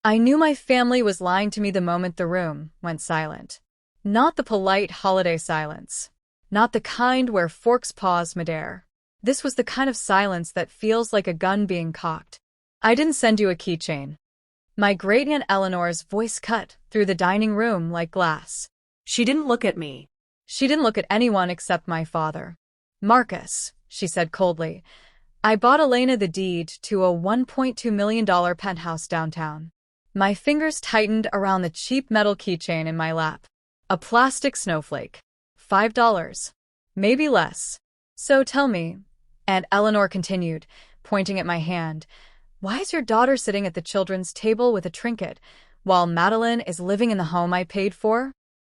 I knew my family was lying to me the moment the room went silent. Not the polite holiday silence. Not the kind where forks pause midair. This was the kind of silence that feels like a gun being cocked. I didn't send you a keychain. My great-aunt Eleanor's voice cut through the dining room like glass. She didn't look at me. She didn't look at anyone except my father. Marcus, she said coldly, I bought Elena the deed to a $1.2 million penthouse downtown. My fingers tightened around the cheap metal keychain in my lap. A plastic snowflake. $5. Maybe less. So tell me, Aunt Eleanor continued, pointing at my hand, why is your daughter sitting at the children's table with a trinket, while Madeline is living in the home I paid for?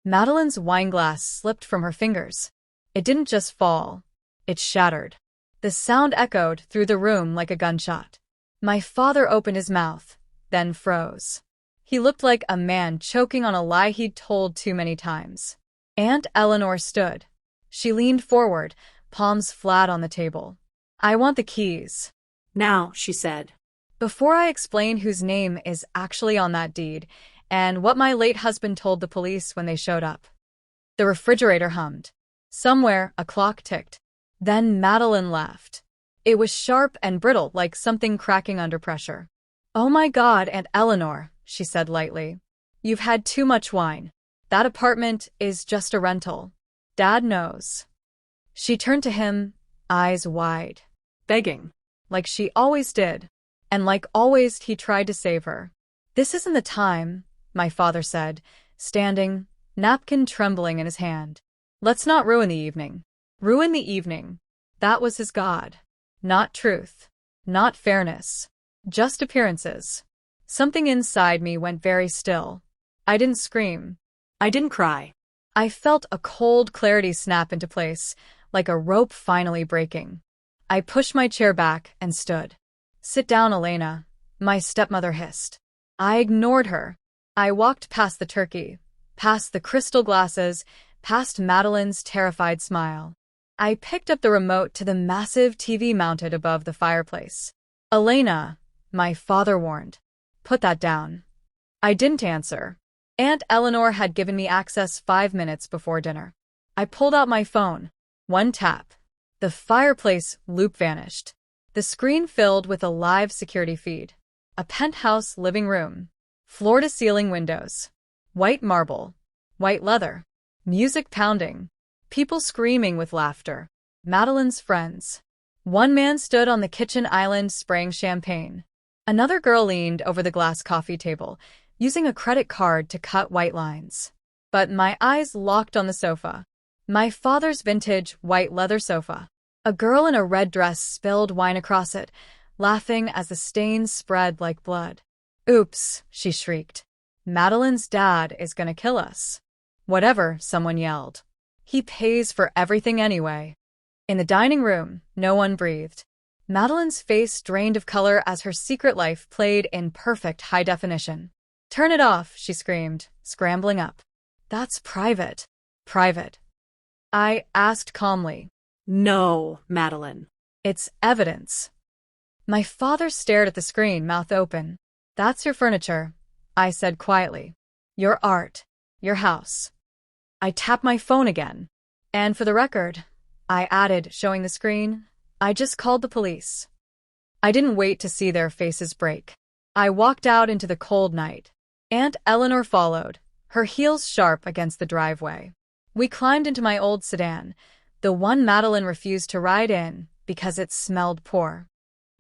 Madeline's wineglass slipped from her fingers. It didn't just fall. It shattered. The sound echoed through the room like a gunshot. My father opened his mouth, then froze. He looked like a man choking on a lie he'd told too many times. Aunt Eleanor stood. She leaned forward, palms flat on the table. I want the keys. Now, she said. Before I explain whose name is actually on that deed, and what my late husband told the police when they showed up. The refrigerator hummed. Somewhere, a clock ticked. Then Madeline laughed. It was sharp and brittle, like something cracking under pressure. Oh my God, Aunt Eleanor, she said lightly. You've had too much wine. That apartment is just a rental. Dad knows. She turned to him, eyes wide. Begging. Like she always did. And like always, he tried to save her. This isn't the time, my father said, standing, napkin trembling in his hand. Let's not ruin the evening. Ruin the evening. That was his God. Not truth. Not fairness. Just appearances. Something inside me went very still. I didn't scream. I didn't cry. I felt a cold clarity snap into place, like a rope finally breaking. I pushed my chair back and stood. Sit down, Elena, my stepmother hissed. I ignored her. I walked past the turkey, past the crystal glasses, past Madeline's terrified smile. I picked up the remote to the massive TV mounted above the fireplace. Elena, my father warned. Put that down. I didn't answer. Aunt Eleanor had given me access 5 minutes before dinner. I pulled out my phone. One tap. The fireplace loop vanished. The screen filled with a live security feed. A penthouse living room. Floor-to-ceiling windows. White marble. White leather. Music pounding. People screaming with laughter. Madeline's friends. One man stood on the kitchen island spraying champagne. Another girl leaned over the glass coffee table, using a credit card to cut white lines. But my eyes locked on the sofa. My father's vintage white leather sofa. A girl in a red dress spilled wine across it, laughing as the stains spread like blood. Oops, she shrieked. Madeline's dad is gonna kill us. Whatever, someone yelled. He pays for everything anyway. In the dining room, no one breathed. Madeline's face drained of color as her secret life played in perfect high definition. Turn it off, she screamed, scrambling up. That's private. Private. I asked calmly. No, Madeline. It's evidence. My father stared at the screen, mouth open. That's your furniture, I said quietly. Your art. Your house. I tapped my phone again. And for the record, I added, showing the screen, I just called the police. I didn't wait to see their faces break. I walked out into the cold night. Aunt Eleanor followed, her heels sharp against the driveway. We climbed into my old sedan, the one Madeline refused to ride in because it smelled poor.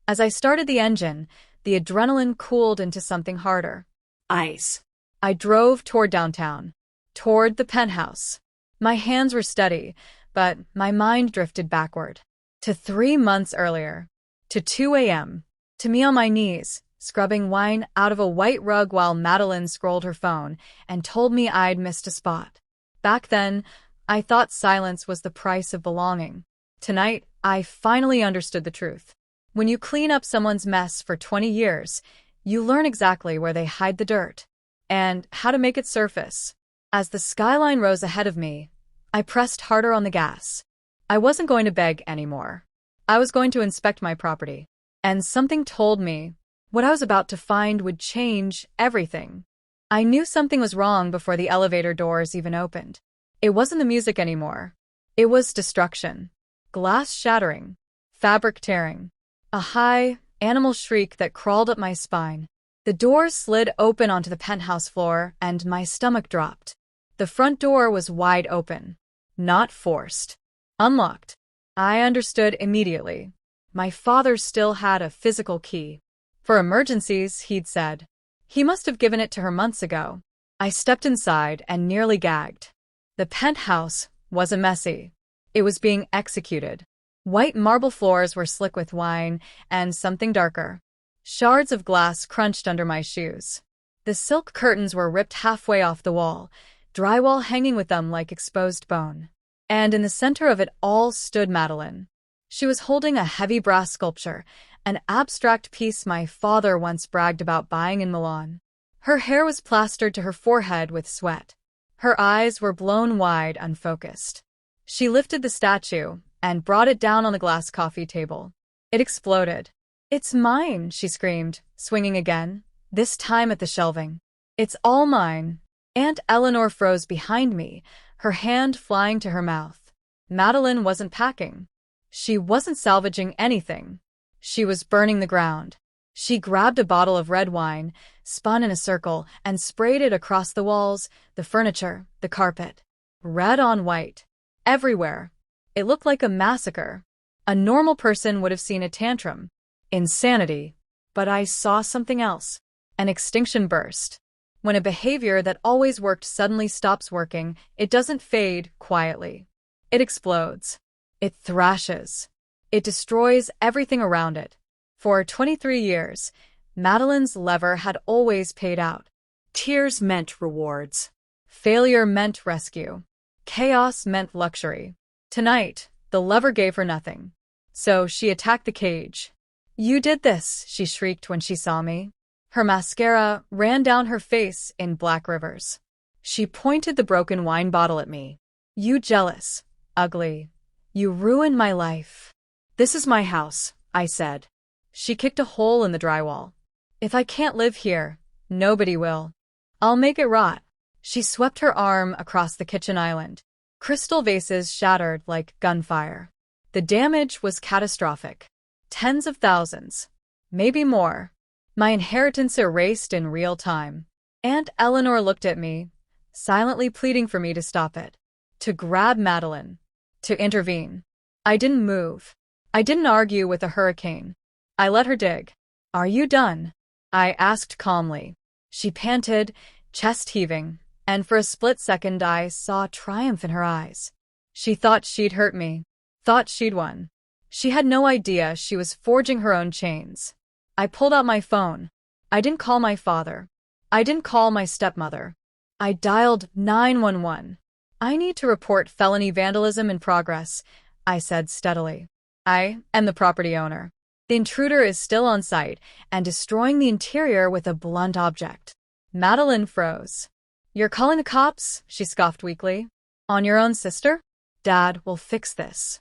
As I started the engine, the adrenaline cooled into something harder. Ice. I drove toward downtown, toward the penthouse. My hands were steady, but my mind drifted backward. To 3 months earlier. To 2 a.m. To me on my knees, scrubbing wine out of a white rug while Madeline scrolled her phone and told me I'd missed a spot. Back then, I thought silence was the price of belonging. Tonight, I finally understood the truth. When you clean up someone's mess for 20 years, you learn exactly where they hide the dirt and how to make it surface. As the skyline rose ahead of me, I pressed harder on the gas. I wasn't going to beg anymore. I was going to inspect my property. And something told me, What I was about to find would change everything. I knew something was wrong before the elevator doors even opened. It wasn't the music anymore. It was destruction. Glass shattering. Fabric tearing. A high, animal shriek that crawled up my spine. The doors slid open onto the penthouse floor, and my stomach dropped. The front door was wide open. Not forced. Unlocked. I understood immediately. My father still had a physical key. For emergencies, he'd said. He must have given it to her months ago. I stepped inside and nearly gagged. The penthouse wasn't messy. It was being executed. White marble floors were slick with wine, and something darker. Shards of glass crunched under my shoes. The silk curtains were ripped halfway off the wall, drywall hanging with them like exposed bone. And in the center of it all stood Madeline. She was holding a heavy brass sculpture, an abstract piece my father once bragged about buying in Milan. Her hair was plastered to her forehead with sweat. Her eyes were blown wide, unfocused. She lifted the statue and brought it down on the glass coffee table. It exploded. "It's mine," she screamed, swinging again, this time at the shelving. "It's all mine." Aunt Eleanor froze behind me, her hand flying to her mouth. Madeline wasn't packing. She wasn't salvaging anything. She was burning the ground. She grabbed a bottle of red wine, spun in a circle, and sprayed it across the walls, the furniture, the carpet. Red on white. Everywhere. It looked like a massacre. A normal person would have seen a tantrum. Insanity. But I saw something else. An extinction burst. When a behavior that always worked suddenly stops working, it doesn't fade quietly. It explodes. It thrashes. It destroys everything around it. For 23 years, Madeline's lever had always paid out. Tears meant rewards. Failure meant rescue. Chaos meant luxury. Tonight, the lever gave her nothing. So she attacked the cage. "You did this," she shrieked when she saw me. Her mascara ran down her face in black rivers. She pointed the broken wine bottle at me. "You jealous, ugly. You ruined my life." "This is my house," I said. She kicked a hole in the drywall. "If I can't live here, nobody will. I'll make it rot." She swept her arm across the kitchen island. Crystal vases shattered like gunfire. The damage was catastrophic. Tens of thousands. Maybe more. My inheritance erased in real time. Aunt Eleanor looked at me, silently pleading for me to stop it. To grab Madeline. To intervene. I didn't move. I didn't argue with a hurricane. I let her dig. "Are you done?" I asked calmly. She panted, chest heaving, and for a split second I saw triumph in her eyes. She thought she'd hurt me. Thought she'd won. She had no idea she was forging her own chains. I pulled out my phone. I didn't call my father. I didn't call my stepmother. I dialed 911. "I need to report felony vandalism in progress," I said steadily. "I am the property owner. The intruder is still on site and destroying the interior with a blunt object." Madeline froze. "You're calling the cops?" she scoffed weakly. "On your own sister?" "Dad will fix this."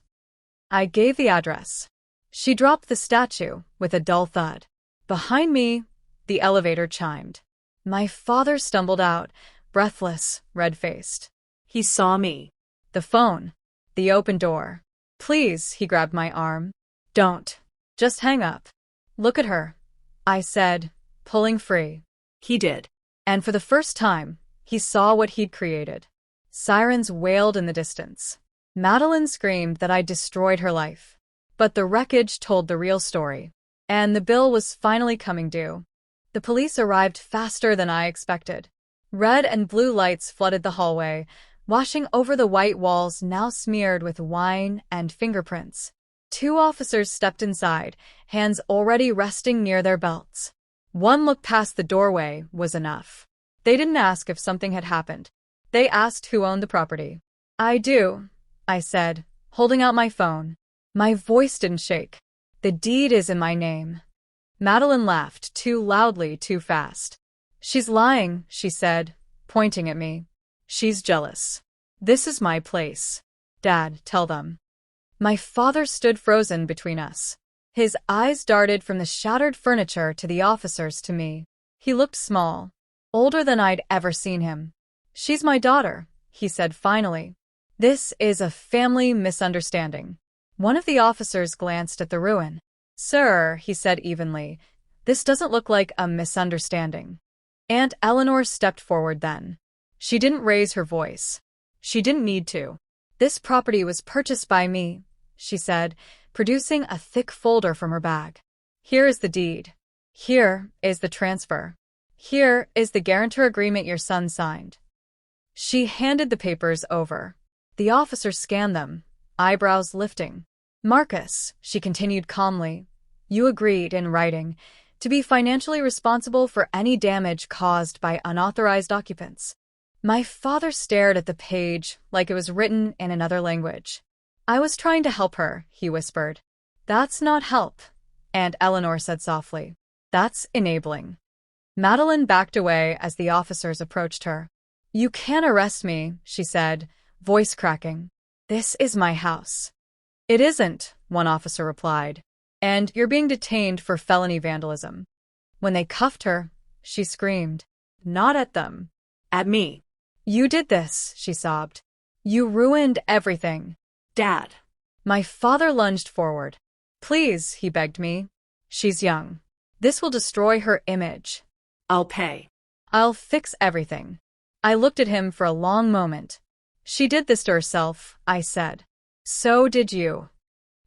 I gave the address. She dropped the statue with a dull thud. Behind me, the elevator chimed. My father stumbled out, breathless, red-faced. He saw me. The phone. The open door. "Please," he grabbed my arm. "Don't. Just hang up." "Look at her," I said, pulling free. He did. And for the first time, he saw what he'd created. Sirens wailed in the distance. Madeline screamed that I'd destroyed her life. But the wreckage told the real story. And the bill was finally coming due. The police arrived faster than I expected. Red and blue lights flooded the hallway, washing over the white walls now smeared with wine and fingerprints. 2 officers stepped inside, hands already resting near their belts. One look past the doorway was enough. They didn't ask if something had happened. They asked who owned the property. "I do," I said, holding out my phone. My voice didn't shake. "The deed is in my name." Madeline laughed, too loudly, too fast. "She's lying," she said, pointing at me. "She's jealous. This is my place. Dad, tell them." My father stood frozen between us. His eyes darted from the shattered furniture to the officers to me. He looked small, older than I'd ever seen him. "She's my daughter," he said finally. "This is a family misunderstanding." One of the officers glanced at the ruin. "Sir," he said evenly, "this doesn't look like a misunderstanding." Aunt Eleanor stepped forward then. She didn't raise her voice. She didn't need to. "This property was purchased by me," she said, producing a thick folder from her bag. "Here is the deed. Here is the transfer. Here is the guarantor agreement your son signed." She handed the papers over. The officer scanned them, eyebrows lifting. "Marcus," she continued calmly, "you agreed, in writing, to be financially responsible for any damage caused by unauthorized occupants." My father stared at the page like it was written in another language. "I was trying to help her," he whispered. "That's not help," Aunt Eleanor said softly. "That's enabling." Madeline backed away as the officers approached her. "You can't arrest me," she said, voice cracking. "This is my house." "It isn't," one officer replied, "and you're being detained for felony vandalism." When they cuffed her, she screamed. "Not at them. At me." "You did this," she sobbed. "You ruined everything." "Dad." My father lunged forward. "Please," he begged me. "She's young. This will destroy her image." "I'll pay." "I'll fix everything." I looked at him for a long moment. "She did this to herself," I said. "So did you."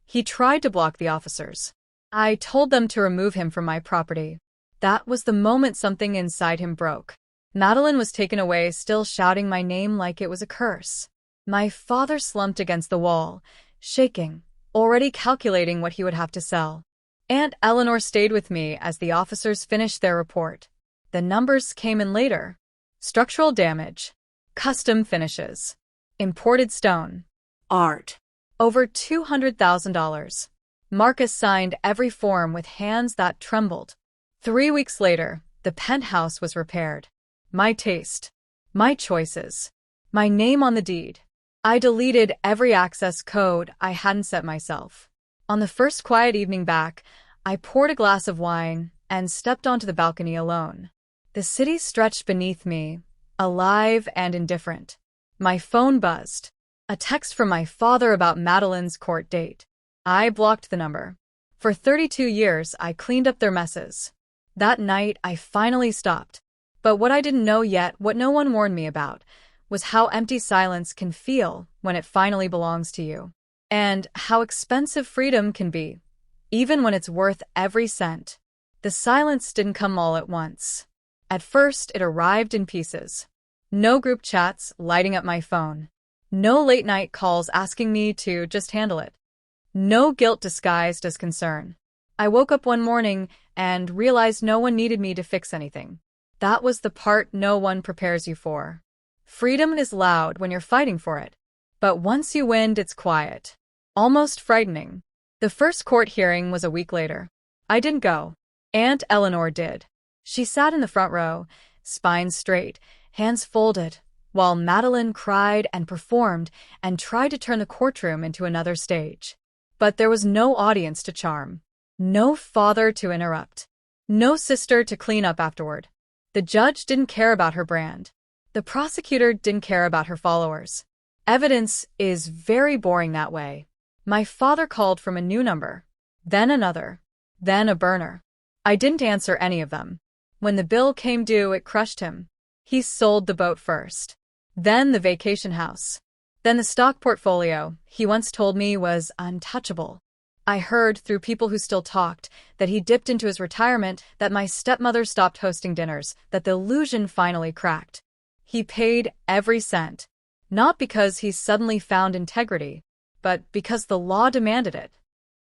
He tried to block the officers. "I told them to remove him from my property." That was the moment something inside him broke. Madeline was taken away, still shouting my name like it was a curse. My father slumped against the wall, shaking, already calculating what he would have to sell. Aunt Eleanor stayed with me as the officers finished their report. The numbers came in later. Structural damage. Custom finishes. Imported stone. Art. Over $200,000. Marcus signed every form with hands that trembled. 3 weeks later, the penthouse was repaired. My taste. My choices. My name on the deed. I deleted every access code I hadn't set myself. On the first quiet evening back, I poured a glass of wine and stepped onto the balcony alone. The city stretched beneath me, alive and indifferent. My phone buzzed. A text from my father about Madeline's court date. I blocked the number. For 32 years, I cleaned up their messes. That night, I finally stopped. But what I didn't know yet, what no one warned me about, was how empty silence can feel when it finally belongs to you. And how expensive freedom can be, even when it's worth every cent. The silence didn't come all at once. At first, it arrived in pieces. No group chats lighting up my phone. No late-night calls asking me to just handle it. No guilt disguised as concern. I woke up one morning and realized no one needed me to fix anything. That was the part no one prepares you for. Freedom is loud when you're fighting for it. But once you win, it's quiet. Almost frightening. The first court hearing was a week later. I didn't go. Aunt Eleanor did. She sat in the front row, spine straight, hands folded, while Madeline cried and performed and tried to turn the courtroom into another stage. But there was no audience to charm. No father to interrupt. No sister to clean up afterward. The judge didn't care about her brand. The prosecutor didn't care about her followers. Evidence is very boring that way. My father called from a new number, then another, then a burner. I didn't answer any of them. When the bill came due, it crushed him. He sold the boat first, then the vacation house, then the stock portfolio he once told me was untouchable. I heard, through people who still talked, that he dipped into his retirement, that my stepmother stopped hosting dinners, that the illusion finally cracked. He paid every cent, not because he suddenly found integrity, but because the law demanded it.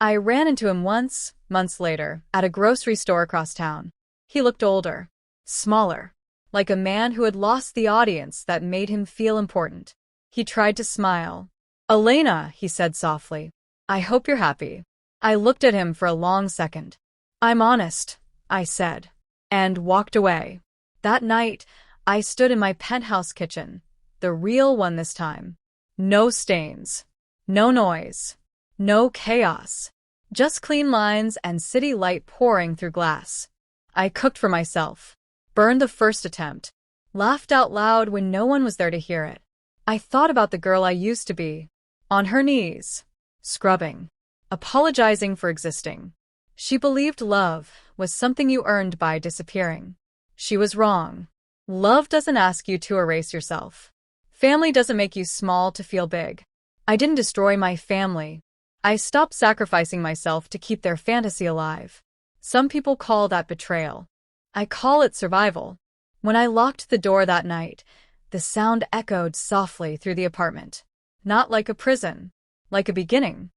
I ran into him once, months later, at a grocery store across town. He looked older, smaller, like a man who had lost the audience that made him feel important. He tried to smile. "Elena," he said softly, "I hope you're happy." I looked at him for a long second. "I'm honest," I said, and walked away. That night, I stood in my penthouse kitchen, the real one this time. No stains, no noise, no chaos. Just clean lines and city light pouring through glass. I cooked for myself. Burned the first attempt. Laughed out loud when no one was there to hear it. I thought about the girl I used to be. On her knees. Scrubbing. Apologizing for existing. She believed love was something you earned by disappearing. She was wrong. Love doesn't ask you to erase yourself. Family doesn't make you small to feel big. I didn't destroy my family. I stopped sacrificing myself to keep their fantasy alive. Some people call that betrayal. I call it survival. When I locked the door that night, the sound echoed softly through the apartment. Not like a prison. Like a beginning.